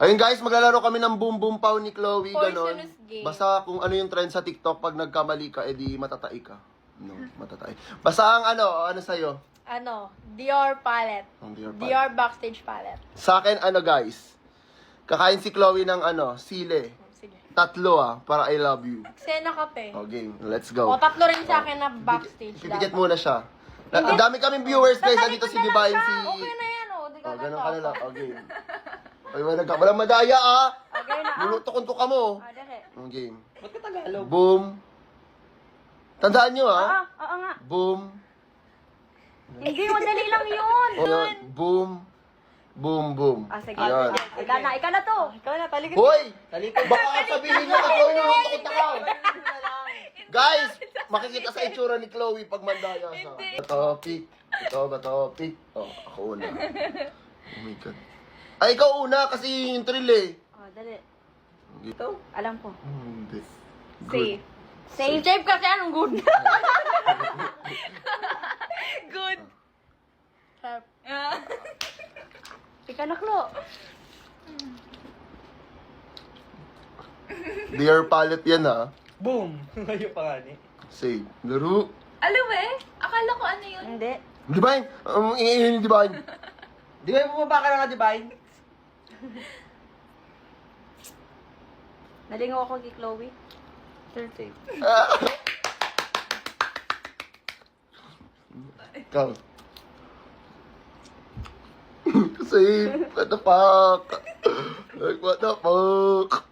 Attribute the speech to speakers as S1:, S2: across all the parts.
S1: Ayun guys, maglalaro kami ng boom boom pow ni Chloe, ganon.
S2: Poisonous game.
S1: Basta kung ano yung trend sa TikTok, pag nagkamali ka, edi matatai ka. No, matatai. Basta ang ano sa'yo?
S2: Dior palette.
S1: Ang Dior palette.
S2: Dior backstage palette.
S1: Sa akin, guys, kakain si Chloe ng sile.
S2: Sige.
S1: 3 para I love you.
S2: Sena kape.
S1: O, game. Let's go.
S2: O, 3 rin sa akin na backstage.
S1: Pipikit muna siya. Ang dami kaming viewers, guys. Nandito si Divine, si...
S2: Okay na yan, o. Di ka
S1: Ganun ka na lang. O, game. Ay, walang madaya,
S2: Okay na,
S1: Luluto-kunto ka mo.
S2: dali.
S1: O, game.
S3: Ba't ka Tagalog?
S1: Boom. Tandaan nyo,
S2: Oo nga.
S1: Boom.
S2: Hindi, madali lang yun.
S1: O, yun. Boom. Boom, boom.
S2: Sige.
S1: Ayan.
S2: Ikaw na to. Ikaw na, talikod.
S1: Hoy!
S3: Talikod.
S1: Baka sabihin nyo na Chloe niluluto-kunto ka. Guys, makikita sa itsura ni Chloe pag mandaya siya. Topic. Ito ba topic? Oh, ako una. Oh my God. Ay, ikaw una kasi yung thrill eh.
S2: Dali.
S3: Ito?
S2: Alam ko.
S1: Hindi.
S2: Safe. Safe kasi anong good? Good. Harp. Ika na, Klo.
S1: Dear palette yan ha.
S3: Boom! Ngayon pa nga ni.
S1: Say, laro.
S4: Alam eh, akala ko ano yun.
S2: Hindi.
S1: Divine! Ingin ni Divine.
S3: Di ba bumaba ka na nga, Divine?
S2: Nalingaw ako kay Chloe.
S3: 30.
S1: Ikaw. Say, what the fuck? Like, what the fuck?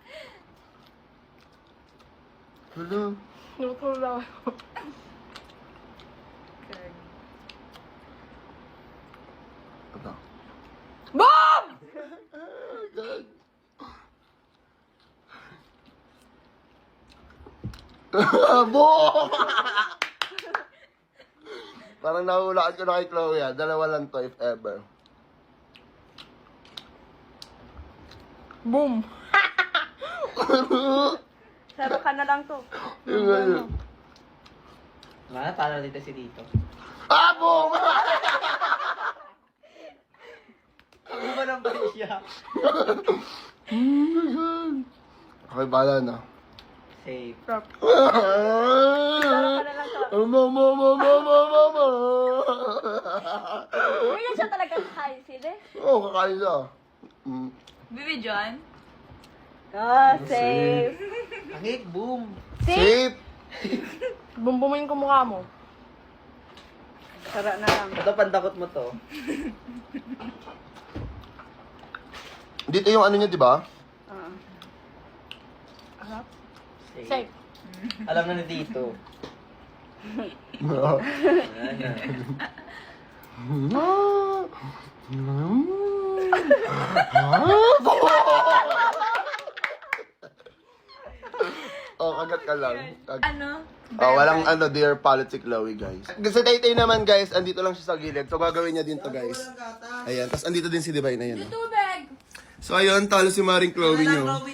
S1: Hello?
S2: Nuto lang.
S1: Ano?
S2: Boom!
S1: God. Boom! Parang nahulaan ko na kay Chloe ah. 2 lang to if ever.
S2: Boom! Sarap ka na lang to.
S1: Yung ano.
S3: Nga, para dito si Dito.
S1: Ah, boom!
S3: Ang ba ng bali siya?
S1: Oh my God. Okay, bahala na.
S3: Safe.
S2: Sarap ka na lang to.
S1: Mama.
S2: Hindi siya talaga kakain sila.
S1: Oh, kakain siya. Mm.
S4: Bibi John?
S2: Safe.
S3: Angik, boom!
S1: Safe!
S2: Bumbumin ko mukha mo. Sarap na lang.
S3: Ito, pandakot mo to.
S1: Dito yung ano niya, di ba?
S2: Safe.
S3: Alam na ni Dito.
S1: Oh, kagat ka lang.
S4: Ano?
S1: Walang dear palette si Chloe, guys. Sa Tay-Tay naman, guys, andito lang siya sa gilid. So, gagawin niya din to, guys. Ayan, tapos andito din si Divine, ayan.
S4: Tubig!
S1: So, ayun, talo si Maring Chloe nyo.